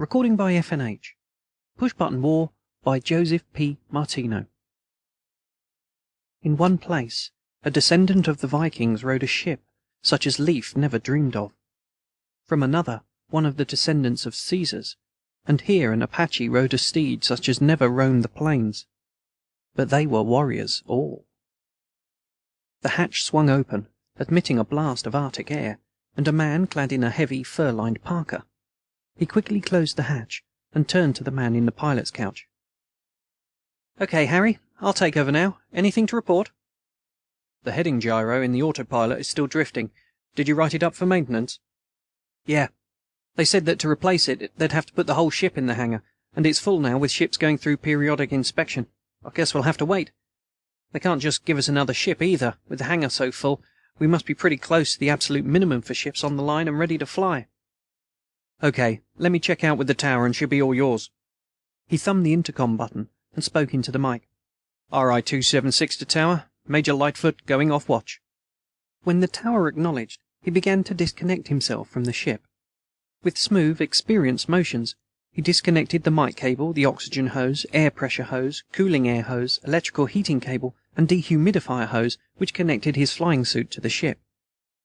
Recording by FNH. Pushbutton War by Joseph P. Martino. In one place, a descendant of the Vikings rode a ship such as Leif never dreamed of. From another, one of the descendants of Caesars, and here an Apache rode a steed such as never roamed the plains. But they were warriors all. The hatch swung open, admitting a blast of Arctic air, and a man clad in a heavy, fur-lined parka. He quickly closed the hatch and turned to the man in the pilot's couch. "Okay, Harry, I'll take over now. Anything to report?" "The heading gyro in the autopilot is still drifting. Did you write it up for maintenance?" "Yeah. They said that to replace it, they'd have to put the whole ship in the hangar, and it's full now with ships going through periodic inspection. I guess we'll have to wait. They can't just give us another ship either. With the hangar so full, we must be pretty close to the absolute minimum for ships on the line and ready to fly." "Okay, let me check out with the tower and she'll be all yours." He thumbed the intercom button and spoke into the mic. "RI-276 to tower. Major Lightfoot going off watch." When the tower acknowledged, he began to disconnect himself from the ship. With smooth, experienced motions, he disconnected the mic cable, the oxygen hose, air pressure hose, cooling air hose, electrical heating cable, and dehumidifier hose which connected his flying suit to the ship.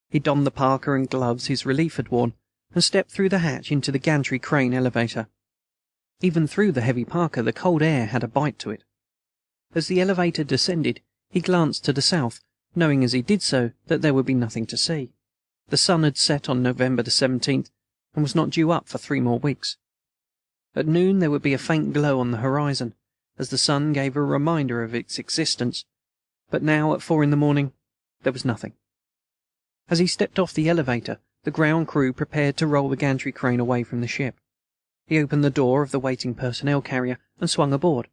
He donned the parka and gloves his relief had worn, and stepped through the hatch into the gantry crane elevator. Even through the heavy parka, the cold air had a bite to it. As the elevator descended, he glanced to the south, knowing as he did so that there would be nothing to see. The sun had set on November the 17th, and was not due up for 3 more weeks. At noon there would be a faint glow on the horizon, as the sun gave a reminder of its existence, but now at 4 in the morning there was nothing. As he stepped off the elevator, the ground crew prepared to roll the gantry crane away from the ship. He opened the door of the waiting personnel carrier and swung aboard.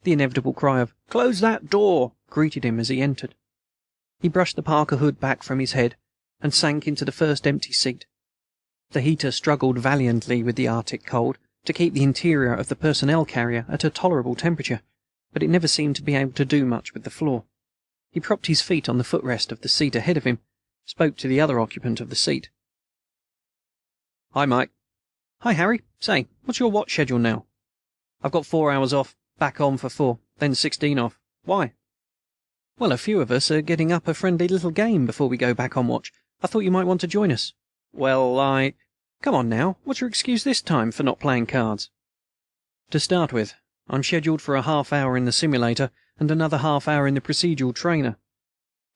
The inevitable cry of "Close that door!" greeted him as he entered. He brushed the parka hood back from his head and sank into the first empty seat. The heater struggled valiantly with the Arctic cold to keep the interior of the personnel carrier at a tolerable temperature, but it never seemed to be able to do much with the floor. He propped his feet on the footrest of the seat ahead of him, spoke to the other occupant of the seat. "Hi, Mike." "Hi, Harry. Say, what's your watch schedule now?" "I've got 4 hours off, back on for 4, then 16 off. Why?" "Well, a few of us are getting up a friendly little game before we go back on watch. I thought you might want to join us." "Well, Come on now, what's your excuse this time for not playing cards?" "To start with, I'm scheduled for a half-hour in the simulator and another half-hour in the procedural trainer.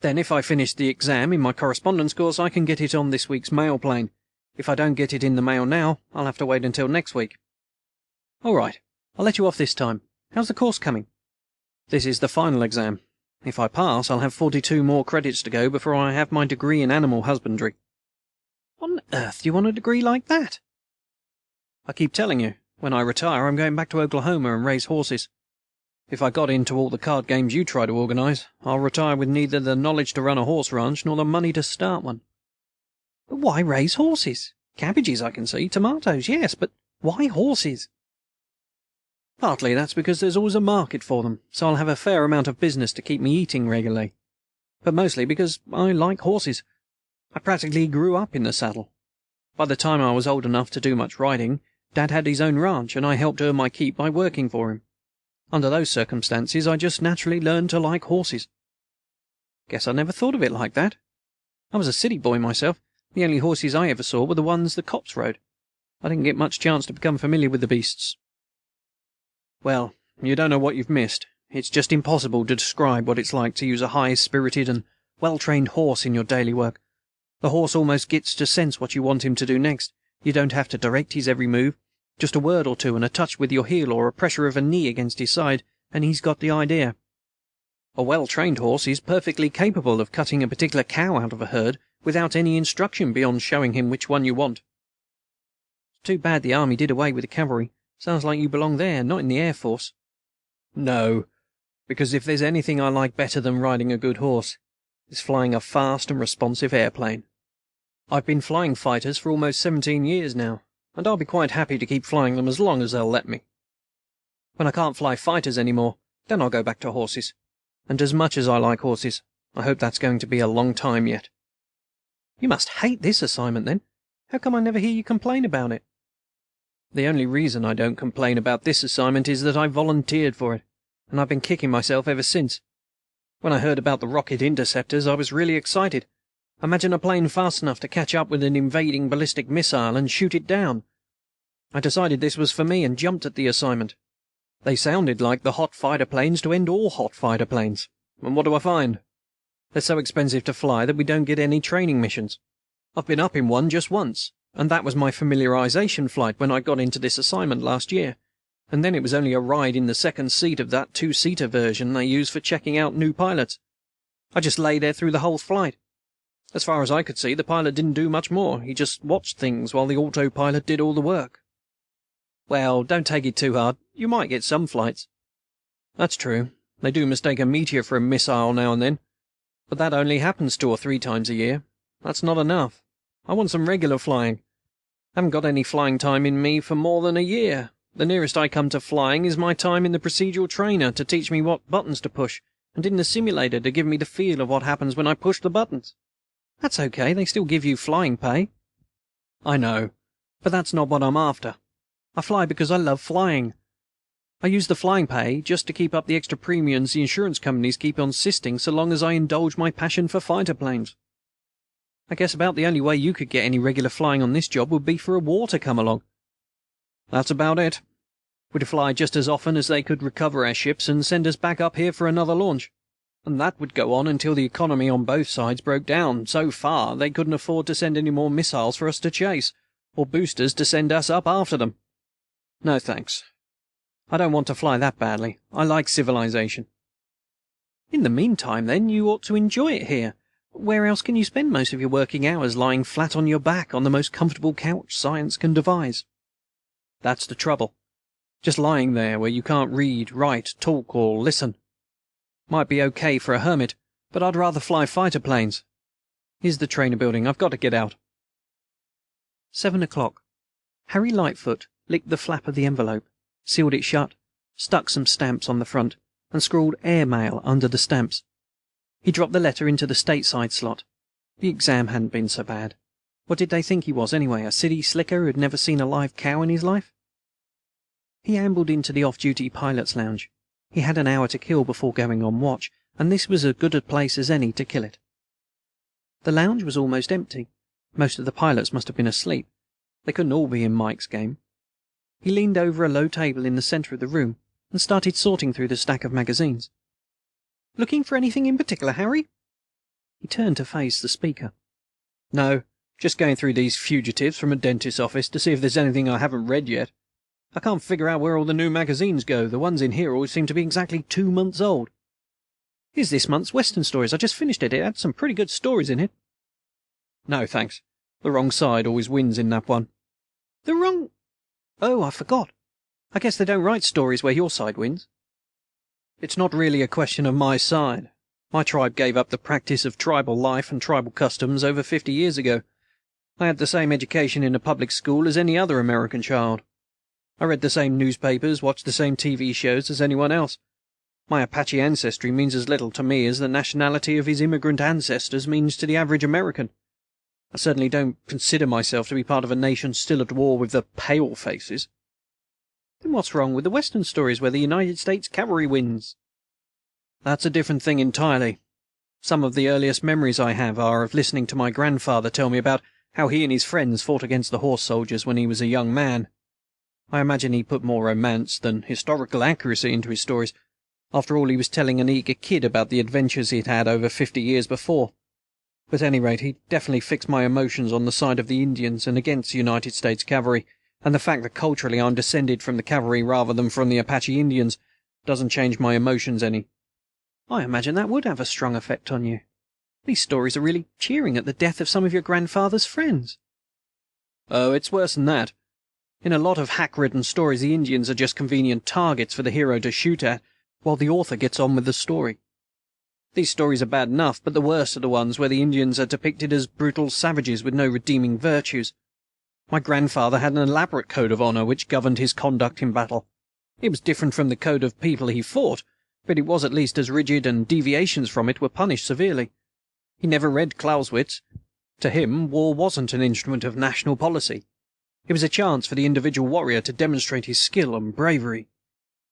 Then, if I finish the exam in my correspondence course, I can get it on this week's mail plane. If I don't get it in the mail now, I'll have to wait until next week." "All right, I'll let you off this time. How's the course coming?" "This is the final exam. If I pass, I'll have 42 more credits to go before I have my degree in animal husbandry." "What on earth do you want a degree like that?" "I keep telling you, when I retire, I'm going back to Oklahoma and raise horses. If I got into all the card games you try to organize, I'll retire with neither the knowledge to run a horse ranch nor the money to start one." "But why raise horses? Cabbages, I can see. Tomatoes, yes, but why horses?" "Partly that's because there's always a market for them, so I'll have a fair amount of business to keep me eating regularly. But mostly because I like horses. I practically grew up in the saddle. By the time I was old enough to do much riding, Dad had his own ranch, and I helped earn my keep by working for him. Under those circumstances, I just naturally learned to like horses." "Guess I never thought of it like that. I was a city boy myself. The only horses I ever saw were the ones the cops rode. I didn't get much chance to become familiar with the beasts." "Well, you don't know what you've missed. It's just impossible to describe what it's like to use a high-spirited and well-trained horse in your daily work. The horse almost gets to sense what you want him to do next. You don't have to direct his every move. Just a word or two and a touch with your heel or a pressure of a knee against his side, and he's got the idea. A well-trained horse is perfectly capable of cutting a particular cow out of a herd without any instruction beyond showing him which one you want. It's too bad the Army did away with the cavalry. Sounds like you belong there, not in the Air Force." "No, because if there's anything I like better than riding a good horse, it's flying a fast and responsive airplane. I've been flying fighters for almost 17 years now, and I'll be quite happy to keep flying them as long as they'll let me. When I can't fly fighters anymore, then I'll go back to horses. And as much as I like horses, I hope that's going to be a long time yet." "You must hate this assignment, then. How come I never hear you complain about it?" The only reason I don't complain about this assignment is that I volunteered for it, and I've been kicking myself ever since. When I heard about the rocket interceptors, I was really excited. Imagine a plane fast enough to catch up with an invading ballistic missile and shoot it down. I decided this was for me and jumped at the assignment. They sounded like the hot fighter planes to end all hot fighter planes. And what do I find? They're so expensive to fly that we don't get any training missions. I've been up in one just once, and that was my familiarization flight when I got into this assignment last year. And then it was only a ride in the second seat of that two-seater version they use for checking out new pilots. I just lay there through the whole flight. As far as I could see, the pilot didn't do much more. He just watched things while the autopilot did all the work. Well, don't take it too hard. You might get some flights. That's true. They do mistake a meteor for a missile now and then. But that only happens 2 or 3 times a year. That's not enough. I want some regular flying. Haven't got any flying time in me for more than a year. The nearest I come to flying is my time in the procedural trainer to teach me what buttons to push, and in the simulator to give me the feel of what happens when I push the buttons. That's okay, they still give you flying pay. I know, but that's not what I'm after. I fly because I love flying. I use the flying pay just to keep up the extra premiums the insurance companies keep on insisting so long as I indulge my passion for fighter planes. I guess about the only way you could get any regular flying on this job would be for a war to come along. That's about it. We'd fly just as often as they could recover our ships and send us back up here for another launch. And that would go on until the economy on both sides broke down so far they couldn't afford to send any more missiles for us to chase, or boosters to send us up after them. No thanks. I don't want to fly that badly. I like civilization. In the meantime, then, you ought to enjoy it here. Where else can you spend most of your working hours lying flat on your back on the most comfortable couch science can devise? That's the trouble. Just lying there where you can't read, write, talk, or listen. Might be okay for a hermit, but I'd rather fly fighter planes. Here's the trainer building. I've got to get out. 7 o'clock. Harry Lightfoot licked the flap of the envelope, sealed it shut, stuck some stamps on the front, and scrawled airmail under the stamps. He dropped the letter into the stateside slot. The exam hadn't been so bad. What did they think he was, anyway, a city slicker who had never seen a live cow in his life? He ambled into the off-duty pilot's lounge. He had an hour to kill before going on watch, and this was as good a place as any to kill it. The lounge was almost empty. Most of the pilots must have been asleep. They couldn't all be in Mike's game. He leaned over a low table in the center of the room and started sorting through the stack of magazines. "Looking for anything in particular, Harry?" He turned to face the speaker. "No, just going through these fugitives from a dentist's office to see if there's anything I haven't read yet. I can't figure out where all the new magazines go. The ones in here always seem to be exactly 2 months old. Here's this month's Western Stories. I just finished it. It had some pretty good stories in it." "No, thanks. The wrong side always wins in that one." "The wrong... Oh, I forgot. I guess they don't write stories where your side wins." "It's not really a question of my side. My tribe gave up the practice of tribal life and tribal customs over 50 years ago. I had the same education in a public school as any other American child. I read the same newspapers, watched the same TV shows as anyone else. My Apache ancestry means as little to me as the nationality of his immigrant ancestors means to the average American. I certainly don't consider myself to be part of a nation still at war with the pale-faces." "Then what's wrong with the Western Stories where the United States cavalry wins?" "That's a different thing entirely. Some of the earliest memories I have are of listening to my grandfather tell me about how he and his friends fought against the horse soldiers when he was a young man. I imagine he put more romance than historical accuracy into his stories. After all, he was telling an eager kid about the adventures he'd had over 50 years before. But at any rate, he definitely fixed my emotions on the side of the Indians and against the United States cavalry, and the fact that culturally I'm descended from the cavalry rather than from the Apache Indians doesn't change my emotions any." "I imagine that would have a strong effect on you. These stories are really cheering at the death of some of your grandfather's friends." "Oh, it's worse than that. In a lot of hack-ridden stories, the Indians are just convenient targets for the hero to shoot at, while the author gets on with the story. These stories are bad enough, but the worst are the ones where the Indians are depicted as brutal savages with no redeeming virtues. My grandfather had an elaborate code of honor which governed his conduct in battle. It was different from the code of people he fought, but it was at least as rigid, and deviations from it were punished severely. He never read Clausewitz. To him, war wasn't an instrument of national policy. It was a chance for the individual warrior to demonstrate his skill and bravery.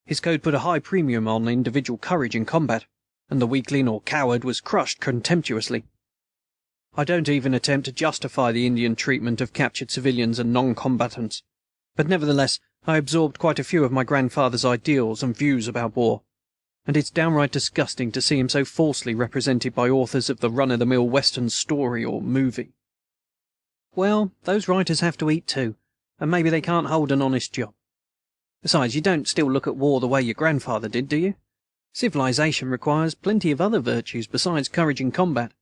His code put a high premium on individual courage in combat, and the weakling or coward was crushed contemptuously. I don't even attempt to justify the Indian treatment of captured civilians and non-combatants, but nevertheless I absorbed quite a few of my grandfather's ideals and views about war, and it's downright disgusting to see him so falsely represented by authors of the run-of-the-mill Western story or movie. Well, those writers have to eat too, and maybe they can't hold an honest job. Besides, you don't still look at war the way your grandfather did, do you? Civilization requires plenty of other virtues besides courage in combat.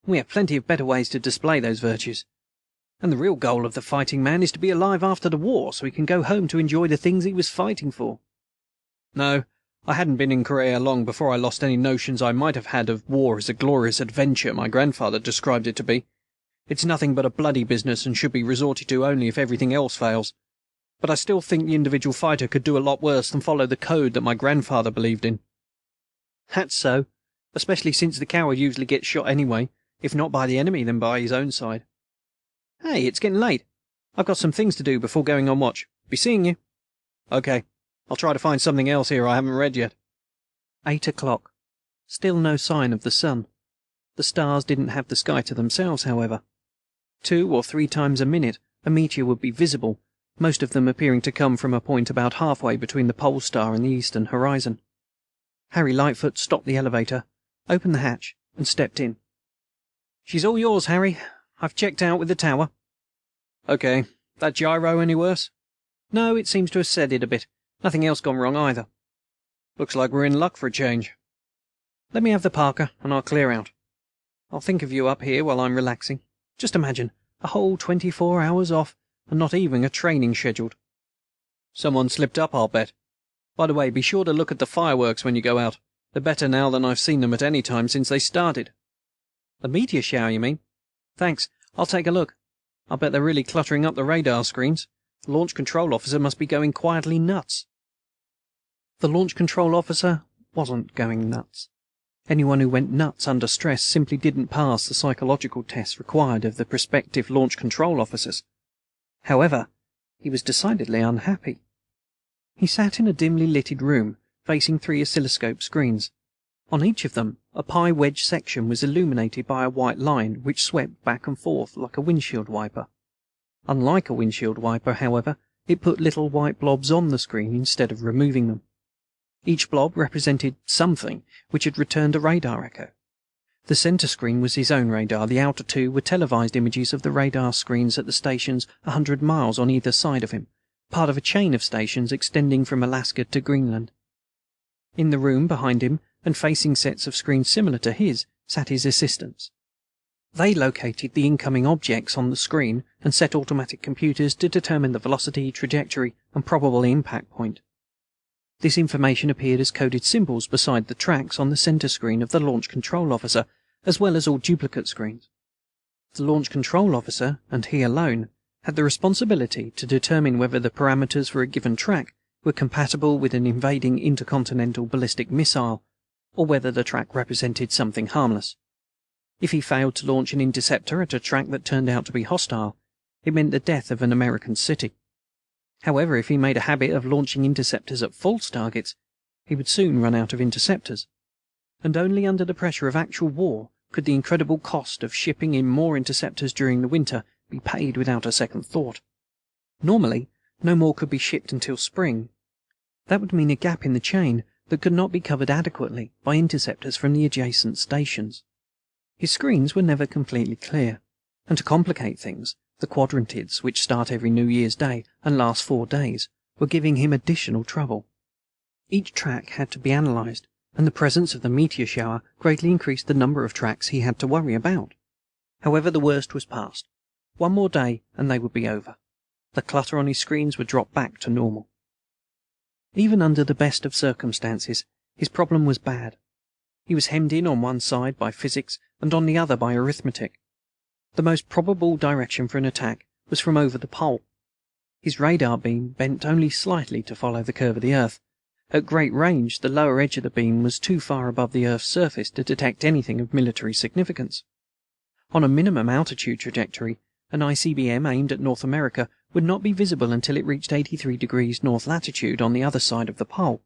We have plenty of better ways to display those virtues. And the real goal of the fighting man is to be alive after the war so he can go home to enjoy the things he was fighting for. No, I hadn't been in Korea long before I lost any notions I might have had of war as a glorious adventure my grandfather described it to be. It's nothing but a bloody business and should be resorted to only if everything else fails. But I still think the individual fighter could do a lot worse than follow the code that my grandfather believed in. That's so, especially since the coward usually gets shot anyway, if not by the enemy, then by his own side. Hey, it's getting late. I've got some things to do before going on watch. Be seeing you. Okay, I'll try to find something else here I haven't read yet. 8 o'clock. Still no sign of the sun. The stars didn't have the sky to themselves, however. 2 or 3 times a minute a meteor would be visible, most of them appearing to come from a point about halfway between the pole star and the eastern horizon. Harry Lightfoot stopped the elevator, opened the hatch, and stepped in. She's all yours, Harry. I've checked out with the tower. Okay. That gyro any worse? No, it seems to have steadied a bit. Nothing else gone wrong either. Looks like we're in luck for a change. Let me have the Parker, and I'll clear out. I'll think of you up here while I'm relaxing. Just imagine, a whole 24 hours off, and not even a training scheduled. Someone slipped up, I'll bet. By the way, be sure to look at the fireworks when you go out. They're better now than I've seen them at any time since they started. The meteor shower, you mean? Thanks. I'll take a look. I'll bet they're really cluttering up the radar screens. The launch control officer must be going quietly nuts. The launch control officer wasn't going nuts. Anyone who went nuts under stress simply didn't pass the psychological tests required of the prospective launch control officers. However, he was decidedly unhappy. He sat in a dimly lighted room, facing 3 oscilloscope screens. On each of them, a pie wedge section was illuminated by a white line which swept back and forth like a windshield wiper. Unlike a windshield wiper, however, it put little white blobs on the screen instead of removing them. Each blob represented something which had returned a radar echo. The center screen was his own radar. The outer 2 were televised images of the radar screens at the stations 100 miles on either side of him, part of a chain of stations extending from Alaska to Greenland. In the room behind him, and facing sets of screens similar to his, sat his assistants. They located the incoming objects on the screen and set automatic computers to determine the velocity, trajectory, and probable impact point. This information appeared as coded symbols beside the tracks on the center screen of the launch control officer, as well as all duplicate screens. The launch control officer, and he alone, had the responsibility to determine whether the parameters for a given track were compatible with an invading intercontinental ballistic missile, or whether the track represented something harmless. If he failed to launch an interceptor at a track that turned out to be hostile, it meant the death of an American city. However, if he made a habit of launching interceptors at false targets, he would soon run out of interceptors. And only under the pressure of actual war could the incredible cost of shipping in more interceptors during the winter be paid without a second thought. Normally, no more could be shipped until spring. That would mean a gap in the chain that could not be covered adequately by interceptors from the adjacent stations. His screens were never completely clear, and to complicate things, the quadrantids, which start every New Year's Day and last 4 days, were giving him additional trouble. Each track had to be analyzed, and the presence of the meteor shower greatly increased the number of tracks he had to worry about. However, the worst was past. 1 more day and they would be over. The clutter on his screens would drop back to normal. Even under the best of circumstances, his problem was bad. He was hemmed in on one side by physics and on the other by arithmetic. The most probable direction for an attack was from over the pole. His radar beam bent only slightly to follow the curve of the Earth. At great range, the lower edge of the beam was too far above the Earth's surface to detect anything of military significance. On a minimum altitude trajectory, an ICBM aimed at North America would not be visible until it reached 83 degrees north latitude on the other side of the pole.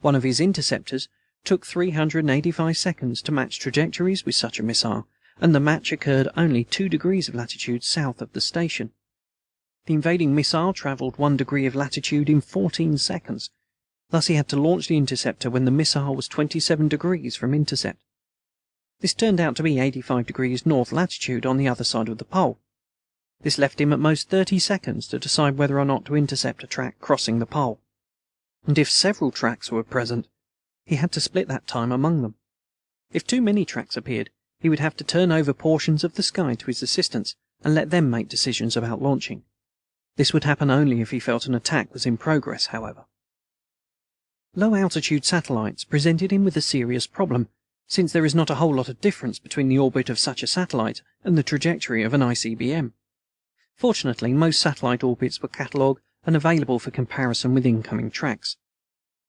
One of his interceptors took 385 seconds to match trajectories with such a missile, and the match occurred only 2 degrees of latitude south of the station. The invading missile traveled 1 degree of latitude in 14 seconds. Thus he had to launch the interceptor when the missile was 27 degrees from intercept. This turned out to be 85 degrees north latitude on the other side of the pole. This left him at most 30 seconds to decide whether or not to intercept a track crossing the pole. And if several tracks were present, he had to split that time among them. If too many tracks appeared, he would have to turn over portions of the sky to his assistants and let them make decisions about launching. This would happen only if he felt an attack was in progress, however. Low-altitude satellites presented him with a serious problem, since there is not a whole lot of difference between the orbit of such a satellite and the trajectory of an ICBM. Fortunately, most satellite orbits were catalogued and available for comparison with incoming tracks.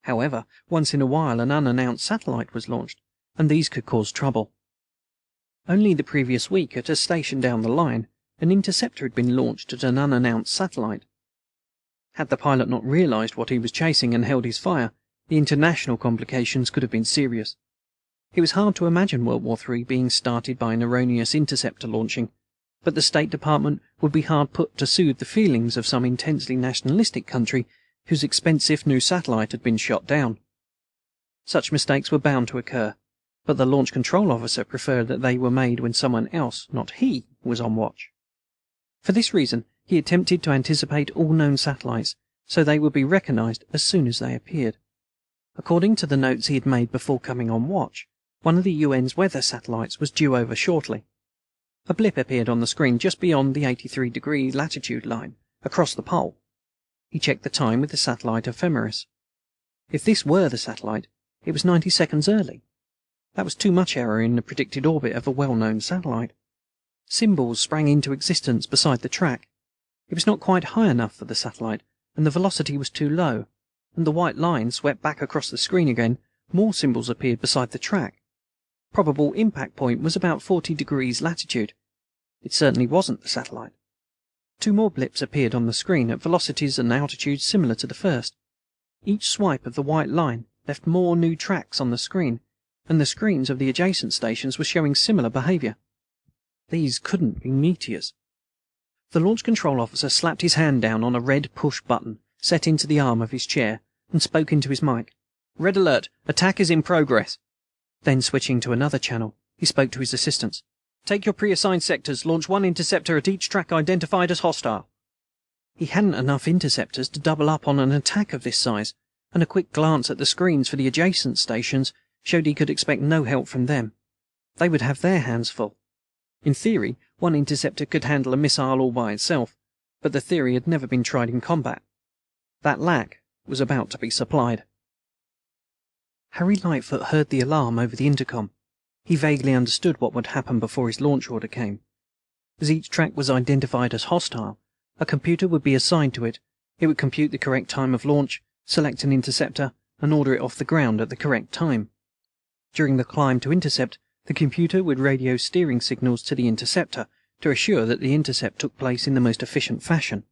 However, once in a while an unannounced satellite was launched, and these could cause trouble. Only the previous week, at a station down the line, an interceptor had been launched at an unannounced satellite. Had the pilot not realized what he was chasing and held his fire, the international complications could have been serious. It was hard to imagine World War III being started by an erroneous interceptor launching, but the State Department would be hard put to soothe the feelings of some intensely nationalistic country whose expensive new satellite had been shot down. Such mistakes were bound to occur, but the launch control officer preferred that they were made when someone else, not he, was on watch. For this reason, he attempted to anticipate all known satellites, so they would be recognized as soon as they appeared. According to the notes he had made before coming on watch, one of the UN's weather satellites was due over shortly. A blip appeared on the screen just beyond the 83-degree latitude line, across the pole. He checked the time with the satellite ephemeris. If this were the satellite, it was 90 seconds early. That was too much error in the predicted orbit of a well-known satellite. Symbols sprang into existence beside the track. It was not quite high enough for the satellite, and the velocity was too low, and the white line swept back across the screen again. More symbols appeared beside the track. Probable impact point was about 40 degrees latitude. It certainly wasn't the satellite. 2 more blips appeared on the screen at velocities and altitudes similar to the first. Each swipe of the white line left more new tracks on the screen, and the screens of the adjacent stations were showing similar behavior. These couldn't be meteors. The launch control officer slapped his hand down on a red push button set into the arm of his chair and spoke into his mic. "Red alert. Attack is in progress." Then, switching to another channel, he spoke to his assistants. "Take your pre-assigned sectors. Launch 1 interceptor at each track identified as hostile." He hadn't enough interceptors to double up on an attack of this size, and a quick glance at the screens for the adjacent stations showed he could expect no help from them. They would have their hands full. In theory, 1 interceptor could handle a missile all by itself, but the theory had never been tried in combat. That lack was about to be supplied. Harry Lightfoot heard the alarm over the intercom. He vaguely understood what would happen before his launch order came. As each track was identified as hostile, a computer would be assigned to it. It would compute the correct time of launch, select an interceptor, and order it off the ground at the correct time. During the climb to intercept, the computer would radio steering signals to the interceptor to assure that the intercept took place in the most efficient fashion.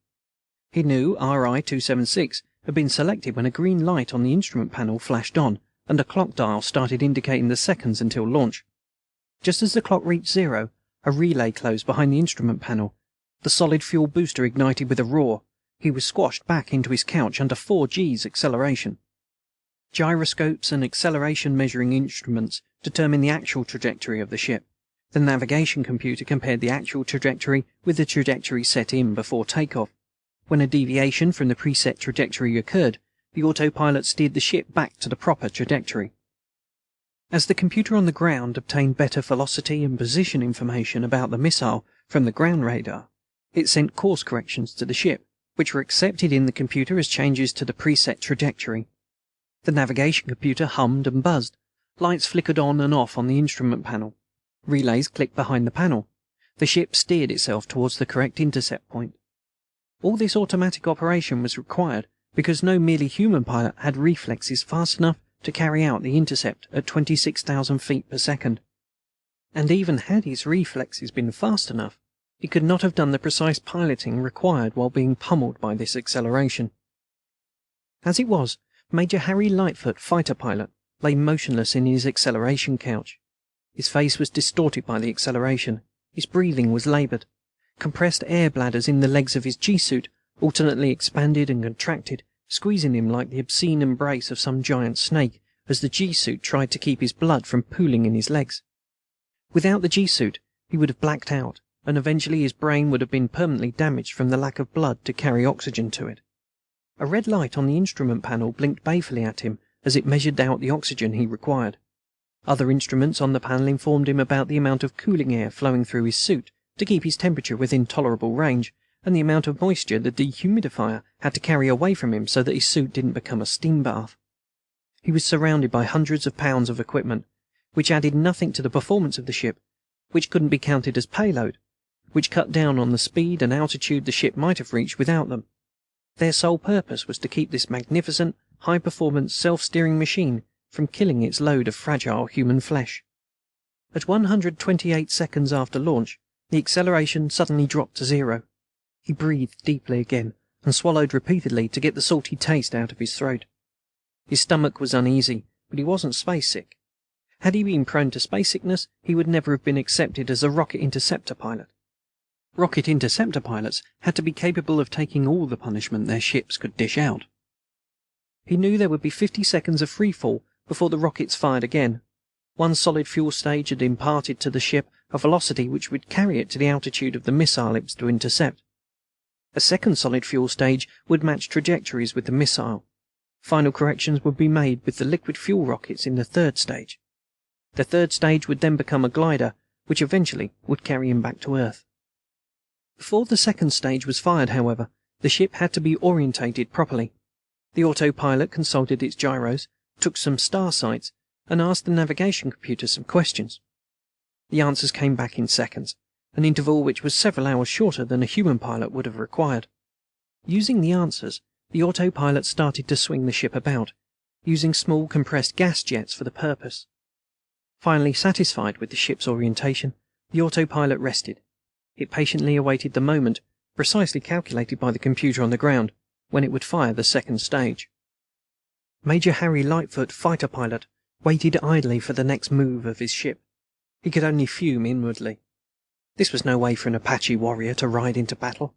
He knew RI-276 had been selected when a green light on the instrument panel flashed on, and a clock dial started indicating the seconds until launch. Just as the clock reached 0, a relay closed behind the instrument panel. The solid fuel booster ignited with a roar. He was squashed back into his couch under 4 G's acceleration. Gyroscopes and acceleration measuring instruments determined the actual trajectory of the ship. The navigation computer compared the actual trajectory with the trajectory set in before takeoff. When a deviation from the preset trajectory occurred, the autopilot steered the ship back to the proper trajectory. As the computer on the ground obtained better velocity and position information about the missile from the ground radar, it sent course corrections to the ship, which were accepted in the computer as changes to the preset trajectory. The navigation computer hummed and buzzed. Lights flickered on and off on the instrument panel. Relays clicked behind the panel. The ship steered itself towards the correct intercept point. All this automatic operation was required because no merely human pilot had reflexes fast enough to carry out the intercept at 26,000 feet per second. And even had his reflexes been fast enough, He could not have done the precise piloting required while being pummeled by this acceleration. As it was, Major Harry Lightfoot, fighter pilot, lay motionless in his acceleration couch. His face was distorted by the acceleration. His breathing was labored. Compressed air bladders in the legs of his G-suit alternately expanded and contracted, squeezing him like the obscene embrace of some giant snake as the G-suit tried to keep his blood from pooling in his legs. Without the G-suit, he would have blacked out, and eventually his brain would have been permanently damaged from the lack of blood to carry oxygen to it. A red light on the instrument panel blinked balefully at him as it measured out the oxygen he required. Other instruments on the panel informed him about the amount of cooling air flowing through his suit to keep his temperature within tolerable range, and the amount of moisture the dehumidifier had to carry away from him so that his suit didn't become a steam bath. He was surrounded by hundreds of pounds of equipment, which added nothing to the performance of the ship, which couldn't be counted as payload, which cut down on the speed and altitude the ship might have reached without them. Their sole purpose was to keep this magnificent, high-performance, self-steering machine from killing its load of fragile human flesh. At 128 seconds after launch, the acceleration suddenly dropped to 0. He breathed deeply again and swallowed repeatedly to get the salty taste out of his throat. His stomach was uneasy, but he wasn't space-sick. Had he been prone to space sickness, he would never have been accepted as a rocket interceptor pilot. Rocket interceptor pilots had to be capable of taking all the punishment their ships could dish out. He knew there would be 50 seconds of free fall before the rockets fired again. One solid fuel stage had imparted to the ship a velocity which would carry it to the altitude of the missile it was to intercept. A second solid fuel stage would match trajectories with the missile. Final corrections would be made with the liquid fuel rockets in the third stage. The third stage would then become a glider, which eventually would carry him back to Earth. Before the second stage was fired, however, the ship had to be orientated properly. The autopilot consulted its gyros, took some star sights, and asked the navigation computer some questions. The answers came back in seconds, an interval which was several hours shorter than a human pilot would have required. Using the answers, the autopilot started to swing the ship about, using small compressed gas jets for the purpose. Finally satisfied with the ship's orientation, the autopilot rested. It patiently awaited the moment, precisely calculated by the computer on the ground, when it would fire the second stage. Major Harry Lightfoot, fighter pilot, waited idly for the next move of his ship. He could only fume inwardly. This was no way for an Apache warrior to ride into battle.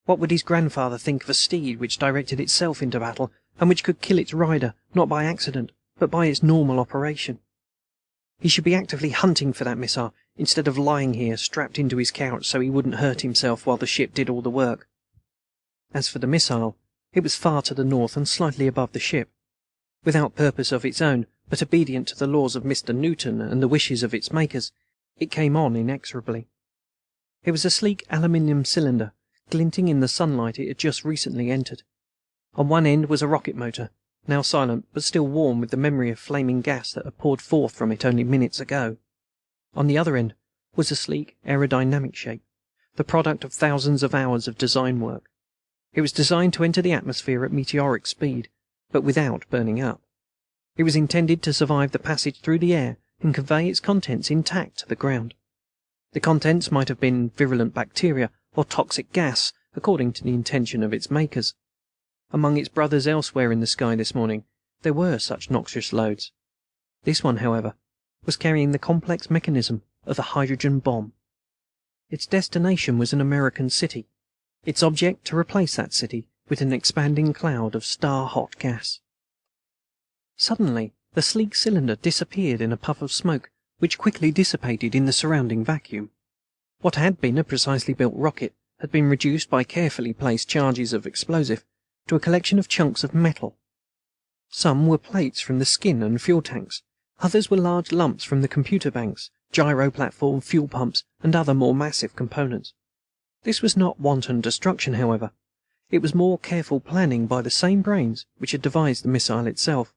What would his grandfather think of a steed which directed itself into battle, and which could kill its rider, not by accident, but by its normal operation? He should be actively hunting for that missile, instead of lying here strapped into his couch so he wouldn't hurt himself while the ship did all the work. As for the missile, it was far to the north and slightly above the ship. Without purpose of its own, but obedient to the laws of Mr. Newton and the wishes of its makers, it came on inexorably. It was a sleek aluminium cylinder, glinting in the sunlight it had just recently entered. On one end was a rocket motor, now silent but still warm with the memory of flaming gas that had poured forth from it only minutes ago. On the other end was a sleek aerodynamic shape, the product of thousands of hours of design work. It was designed to enter the atmosphere at meteoric speed, but without burning up. It was intended to survive the passage through the air and convey its contents intact to the ground. The contents might have been virulent bacteria or toxic gas, according to the intention of its makers. Among its brothers elsewhere in the sky this morning, there were such noxious loads. This one, however, was carrying the complex mechanism of a hydrogen bomb. Its destination was an American city, its object to replace that city with an expanding cloud of star-hot gas. Suddenly, the sleek cylinder disappeared in a puff of smoke, which quickly dissipated in the surrounding vacuum. What had been a precisely built rocket had been reduced by carefully placed charges of explosive to a collection of chunks of metal. Some were plates from the skin and fuel tanks, others were large lumps from the computer banks, gyro platform, fuel pumps, and other more massive components. This was not wanton destruction, however. It was more careful planning by the same brains which had devised the missile itself.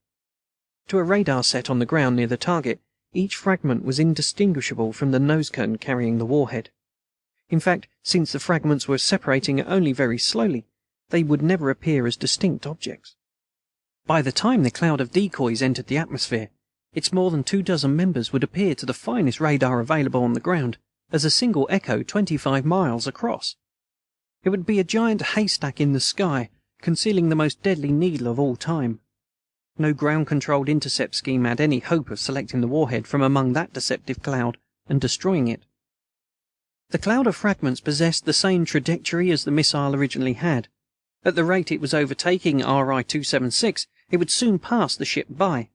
To a radar set on the ground near the target, each fragment was indistinguishable from the nose cone carrying the warhead. In fact, since the fragments were separating only very slowly, they would never appear as distinct objects. By the time the cloud of decoys entered the atmosphere, its more than 24 members would appear to the finest radar available on the ground, as a single echo 25 miles across. It would be a giant haystack in the sky, concealing the most deadly needle of all time. No ground-controlled intercept scheme had any hope of selecting the warhead from among that deceptive cloud and destroying it. The cloud of fragments possessed the same trajectory as the missile originally had. At the rate it was overtaking RI-276, it would soon pass the ship by.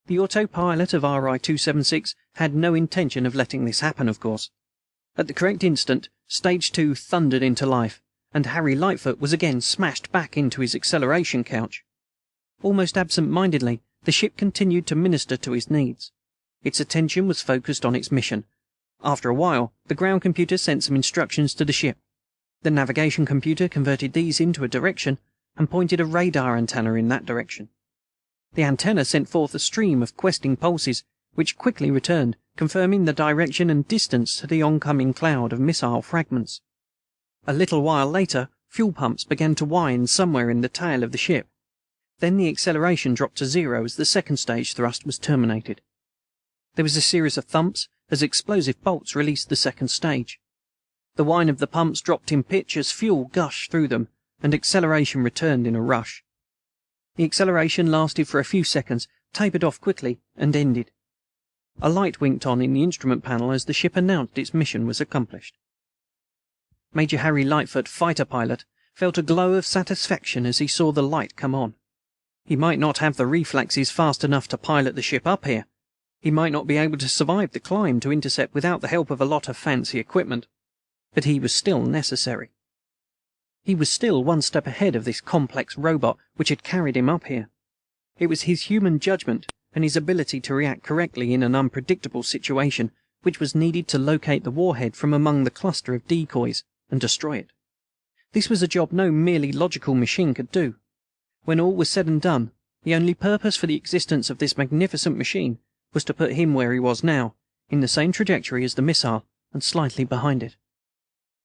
The autopilot of RI-276 had no intention of letting this happen, of course. At the correct instant, Stage 2 thundered into life, and Harry Lightfoot was again smashed back into his acceleration couch. Almost absent-mindedly, the ship continued to minister to his needs. Its attention was focused on its mission. After a while, the ground computer sent some instructions to the ship. The navigation computer converted these into a direction and pointed a radar antenna in that direction. The antenna sent forth a stream of questing pulses, which quickly returned, confirming the direction and distance to the oncoming cloud of missile fragments. A little while later, fuel pumps began to whine somewhere in the tail of the ship. Then the acceleration dropped to zero as the second stage thrust was terminated. There was a series of thumps as explosive bolts released the second stage. The whine of the pumps dropped in pitch as fuel gushed through them, and acceleration returned in a rush. The acceleration lasted for a few seconds, tapered off quickly, and ended. A light winked on in the instrument panel as the ship announced its mission was accomplished. Major Harry Lightfoot, fighter pilot, felt a glow of satisfaction as he saw the light come on. He might not have the reflexes fast enough to pilot the ship up here. He might not be able to survive the climb to intercept without the help of a lot of fancy equipment. But he was still necessary. He was still one step ahead of this complex robot which had carried him up here. It was his human judgment and his ability to react correctly in an unpredictable situation which was needed to locate the warhead from among the cluster of decoys and destroy it. This was a job no merely logical machine could do. When all was said and done, the only purpose for the existence of this magnificent machine was to put him where he was now, in the same trajectory as the missile and slightly behind it.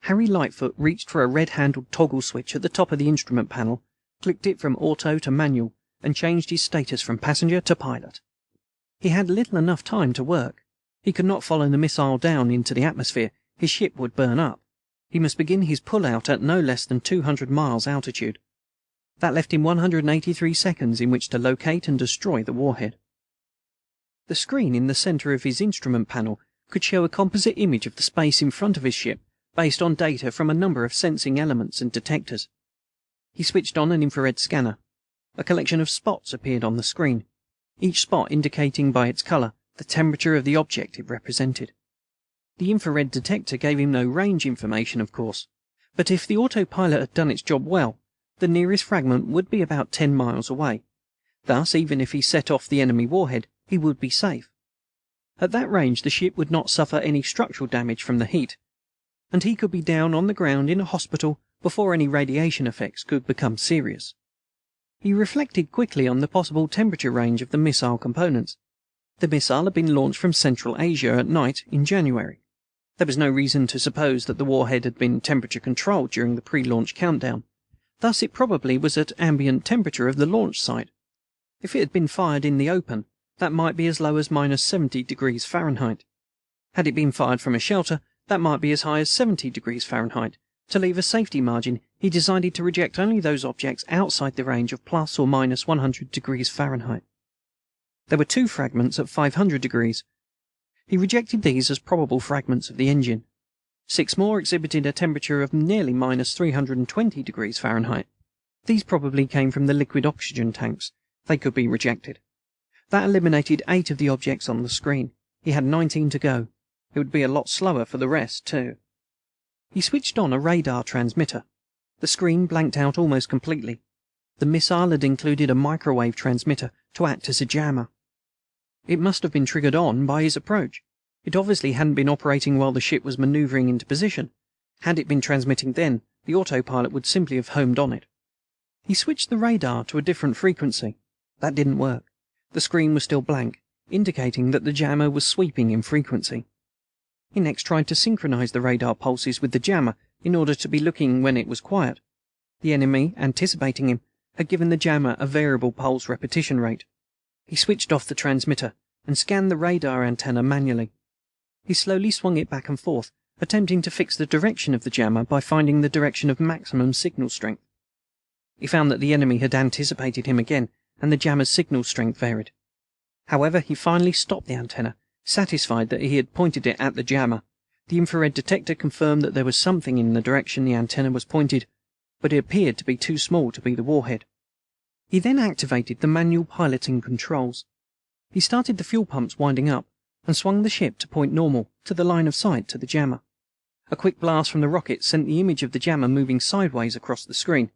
Harry Lightfoot reached for a red-handled toggle switch at the top of the instrument panel, clicked it from auto to manual, and changed his status from passenger to pilot. He had little enough time to work. He could not follow the missile down into the atmosphere. His ship would burn up. He must begin his pull-out at no less than 200 miles altitude. That left him 183 seconds in which to locate and destroy the warhead. The screen in the center of his instrument panel could show a composite image of the space in front of his ship, based on data from a number of sensing elements and detectors. He switched on an infrared scanner. A collection of spots appeared on the screen, each spot indicating by its color the temperature of the object it represented. The infrared detector gave him no range information, of course, but if the autopilot had done its job well, the nearest fragment would be about 10 miles away. Thus, even if he set off the enemy warhead, he would be safe. At that range, the ship would not suffer any structural damage from the heat, and he could be down on the ground in a hospital before any radiation effects could become serious. He reflected quickly on the possible temperature range of the missile components. The missile had been launched from Central Asia at night in January. There was no reason to suppose that the warhead had been temperature controlled during the pre-launch countdown. Thus it probably was at ambient temperature of the launch site. If it had been fired in the open, that might be as low as -70°F. Had it been fired from a shelter, that might be as high as 70°F. To leave a safety margin, he decided to reject only those objects outside the range of plus or minus 100°F. There were 2 fragments at 500 degrees. He rejected these as probable fragments of the engine. 6 more exhibited a temperature of nearly -320°F. These probably came from the liquid oxygen tanks. They could be rejected. That eliminated 8 of the objects on the screen. He had 19 to go. It would be a lot slower for the rest, too. He switched on a radar transmitter. The screen blanked out almost completely. The missile had included a microwave transmitter to act as a jammer. It must have been triggered on by his approach. It obviously hadn't been operating while the ship was maneuvering into position. Had it been transmitting then, the autopilot would simply have homed on it. He switched the radar to a different frequency. That didn't work. The screen was still blank, indicating that the jammer was sweeping in frequency. He next tried to synchronize the radar pulses with the jammer in order to be looking when it was quiet. The enemy, anticipating him, had given the jammer a variable pulse repetition rate. He switched off the transmitter and scanned the radar antenna manually. He slowly swung it back and forth, attempting to fix the direction of the jammer by finding the direction of maximum signal strength. He found that the enemy had anticipated him again, and the jammer's signal strength varied. However, he finally stopped the antenna, satisfied that he had pointed it at the jammer. The infrared detector confirmed that there was something in the direction the antenna was pointed, but it appeared to be too small to be the warhead. He then activated the manual piloting controls. He started the fuel pumps winding up, and swung the ship to point normal, to the line of sight to the jammer. A quick blast from the rocket sent the image of the jammer moving sideways across the screen.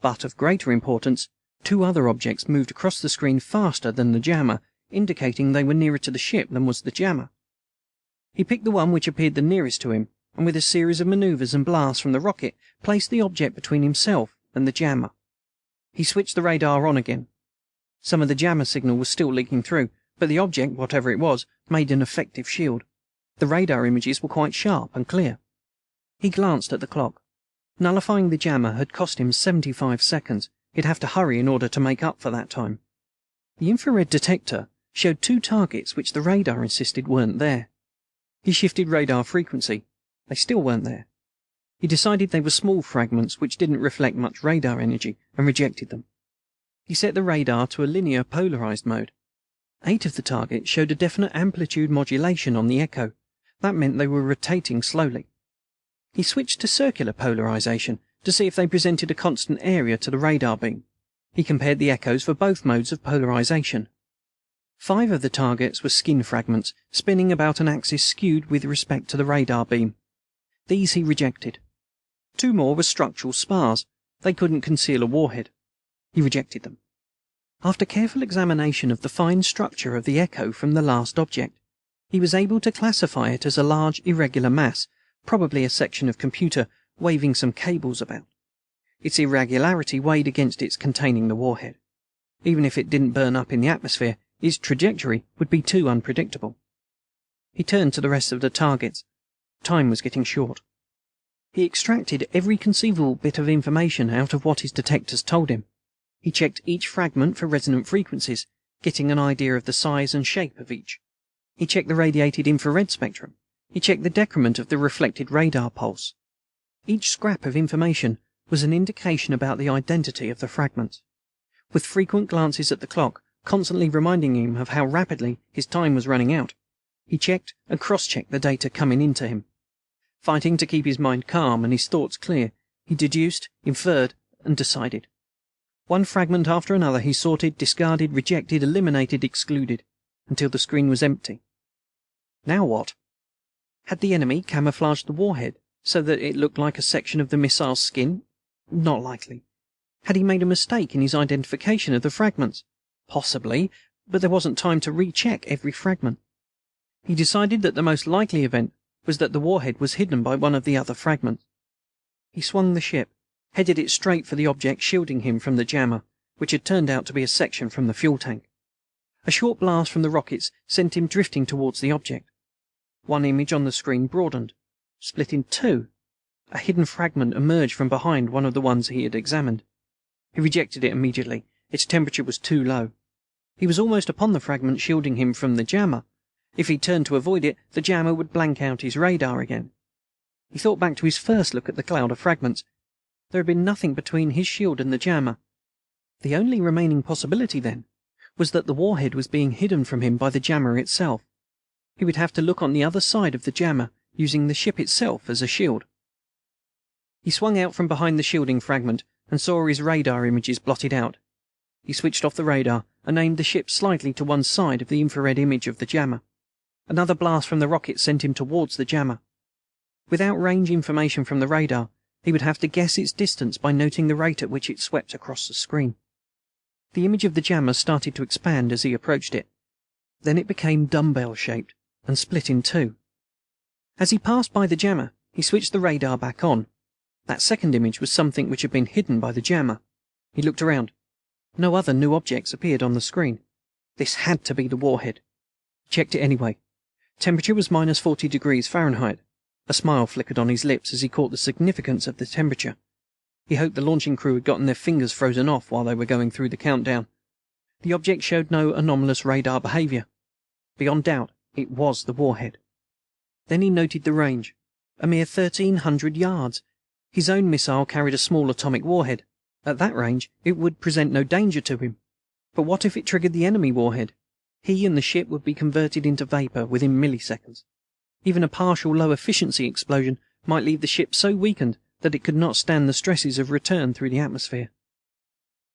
But of greater importance, two other objects moved across the screen faster than the jammer, indicating they were nearer to the ship than was the jammer. He picked the one which appeared the nearest to him, and with a series of maneuvers and blasts from the rocket, placed the object between himself and the jammer. He switched the radar on again. Some of the jammer signal was still leaking through, but the object, whatever it was, made an effective shield. The radar images were quite sharp and clear. He glanced at the clock. Nullifying the jammer had cost him 75 seconds. He'd have to hurry in order to make up for that time. The infrared detector showed two targets which the radar insisted weren't there. He shifted radar frequency. They still weren't there. He decided they were small fragments which didn't reflect much radar energy, and rejected them. He set the radar to a linear polarized mode. 8 of the targets showed a definite amplitude modulation on the echo. That meant they were rotating slowly. He switched to circular polarization to see if they presented a constant area to the radar beam. He compared the echoes for both modes of polarization. 5 of the targets were skin fragments, spinning about an axis skewed with respect to the radar beam. These he rejected. 2 more were structural spars. They couldn't conceal a warhead. He rejected them. After careful examination of the fine structure of the echo from the last object, he was able to classify it as a large irregular mass, probably a section of computer waving some cables about. Its irregularity weighed against its containing the warhead. Even if it didn't burn up in the atmosphere, its trajectory would be too unpredictable. He turned to the rest of the targets. Time was getting short. He extracted every conceivable bit of information out of what his detectors told him. He checked each fragment for resonant frequencies, getting an idea of the size and shape of each. He checked the radiated infrared spectrum. He checked the decrement of the reflected radar pulse. Each scrap of information was an indication about the identity of the fragments. With frequent glances at the clock, constantly reminding him of how rapidly his time was running out, he checked and cross-checked the data coming into him. Fighting to keep his mind calm and his thoughts clear, he deduced, inferred, and decided. One fragment after another he sorted, discarded, rejected, eliminated, excluded, until the screen was empty. Now what? Had the enemy camouflaged the warhead so that it looked like a section of the missile's skin? Not likely. Had he made a mistake in his identification of the fragments? Possibly, but there wasn't time to recheck every fragment. He decided that the most likely event was that the warhead was hidden by one of the other fragments. He swung the ship, headed it straight for the object shielding him from the jammer, which had turned out to be a section from the fuel tank. A short blast from the rockets sent him drifting towards the object. One image on the screen broadened, split in 2. A hidden fragment emerged from behind one of the ones he had examined. He rejected it immediately. Its temperature was too low. He was almost upon the fragment shielding him from the jammer. If he turned to avoid it, the jammer would blank out his radar again. He thought back to his first look at the cloud of fragments. There had been nothing between his shield and the jammer. The only remaining possibility, then, was that the warhead was being hidden from him by the jammer itself. He would have to look on the other side of the jammer, using the ship itself as a shield. He swung out from behind the shielding fragment and saw his radar images blotted out. He switched off the radar and aimed the ship slightly to one side of the infrared image of the jammer. Another blast from the rocket sent him towards the jammer. Without range information from the radar, he would have to guess its distance by noting the rate at which it swept across the screen. The image of the jammer started to expand as he approached it. Then it became dumbbell-shaped and split in 2. As he passed by the jammer, he switched the radar back on. That second image was something which had been hidden by the jammer. He looked around. No other new objects appeared on the screen. This had to be the warhead. He checked it anyway. Temperature was minus 40 degrees Fahrenheit. A smile flickered on his lips as he caught the significance of the temperature. He hoped the launching crew had gotten their fingers frozen off while they were going through the countdown. The object showed no anomalous radar behavior. Beyond doubt, it was the warhead. Then he noted the range. A mere 1,300 yards. His own missile carried a small atomic warhead. At that range, it would present no danger to him. But what if it triggered the enemy warhead? He and the ship would be converted into vapor within milliseconds. Even a partial low-efficiency explosion might leave the ship so weakened that it could not stand the stresses of return through the atmosphere.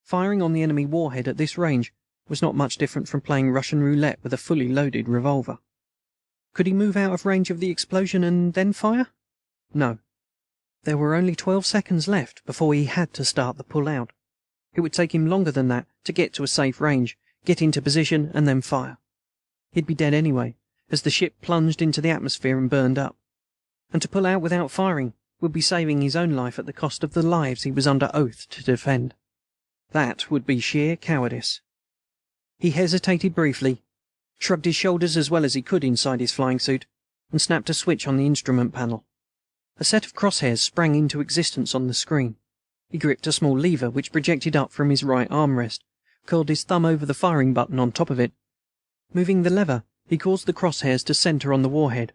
Firing on the enemy warhead at this range was not much different from playing Russian roulette with a fully loaded revolver. Could he move out of range of the explosion and then fire? No. There were only 12 seconds left before he had to start the pull-out. It would take him longer than that to get to a safe range, get into position, and then fire. He'd be dead anyway, as the ship plunged into the atmosphere and burned up. And to pull out without firing would be saving his own life at the cost of the lives he was under oath to defend. That would be sheer cowardice. He hesitated briefly, shrugged his shoulders as well as he could inside his flying suit, and snapped a switch on the instrument panel. A set of crosshairs sprang into existence on the screen. He gripped a small lever which projected up from his right armrest, curled his thumb over the firing button on top of it. Moving the lever, he caused the crosshairs to center on the warhead.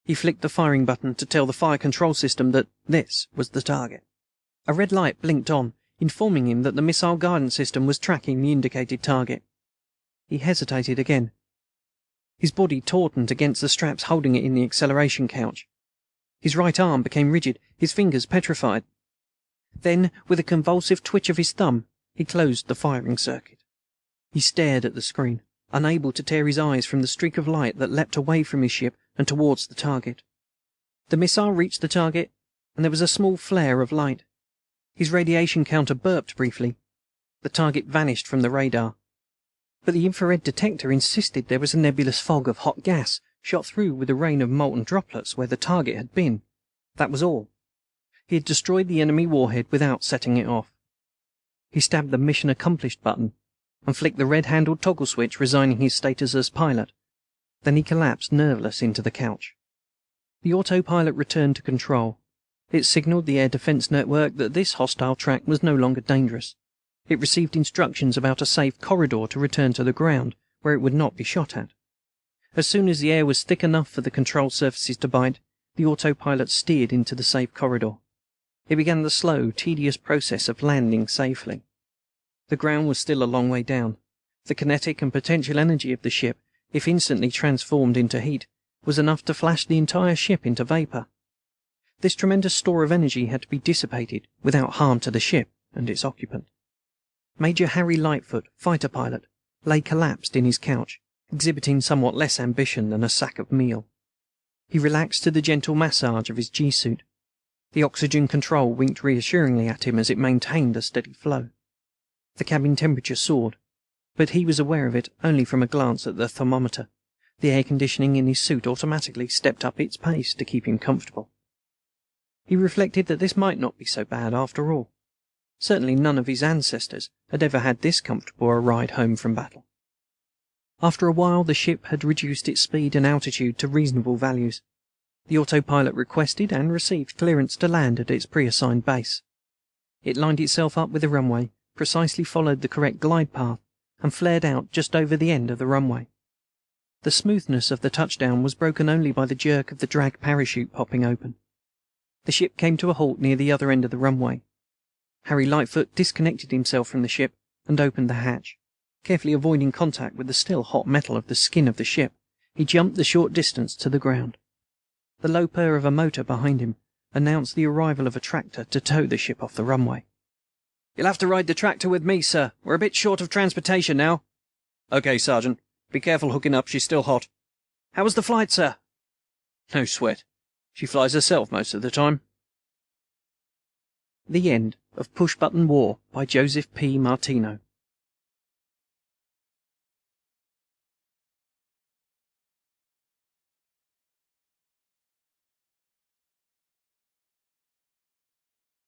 He flicked the firing button to tell the fire control system that this was the target. A red light blinked on, informing him that the missile guidance system was tracking the indicated target. He hesitated again. His body tautened against the straps holding it in the acceleration couch. His right arm became rigid, his fingers petrified. Then, with a convulsive twitch of his thumb, he closed the firing circuit. He stared at the screen, unable to tear his eyes from the streak of light that leapt away from his ship and towards the target. The missile reached the target, and there was a small flare of light. His radiation counter burped briefly. The target vanished from the radar. But the infrared detector insisted there was a nebulous fog of hot gas shot through with a rain of molten droplets where the target had been. That was all. He had destroyed the enemy warhead without setting it off. He stabbed the Mission Accomplished button and flicked the red-handled toggle switch, resigning his status as pilot. Then he collapsed nerveless into the couch. The autopilot returned to control. It signaled the air defense network that this hostile track was no longer dangerous. It received instructions about a safe corridor to return to the ground, where it would not be shot at. As soon as the air was thick enough for the control surfaces to bite, the autopilot steered into the safe corridor. It began the slow, tedious process of landing safely. The ground was still a long way down. The kinetic and potential energy of the ship, if instantly transformed into heat, was enough to flash the entire ship into vapor. This tremendous store of energy had to be dissipated without harm to the ship and its occupant. Major Harry Lightfoot, fighter pilot, lay collapsed in his couch, exhibiting somewhat less ambition than a sack of meal. He relaxed to the gentle massage of his G-suit. The oxygen control winked reassuringly at him as it maintained a steady flow. The cabin temperature soared, but he was aware of it only from a glance at the thermometer. The air conditioning in his suit automatically stepped up its pace to keep him comfortable. He reflected that this might not be so bad after all. Certainly none of his ancestors had ever had this comfortable a ride home from battle. After a while the ship had reduced its speed and altitude to reasonable values. The autopilot requested and received clearance to land at its pre-assigned base. It lined itself up with the runway, precisely followed the correct glide path, and flared out just over the end of the runway. The smoothness of the touchdown was broken only by the jerk of the drag parachute popping open. The ship came to a halt near the other end of the runway. Harry Lightfoot disconnected himself from the ship and opened the hatch. Carefully avoiding contact with the still hot metal of the skin of the ship, he jumped the short distance to the ground. The low purr of a motor behind him announced the arrival of a tractor to tow the ship off the runway. "You'll have to ride the tractor with me, sir. We're a bit short of transportation now." "Okay, Sergeant. Be careful hooking up. She's still hot." "How was the flight, sir?" "No sweat. She flies herself most of the time." The End of Pushbutton War by Joseph P. Martino.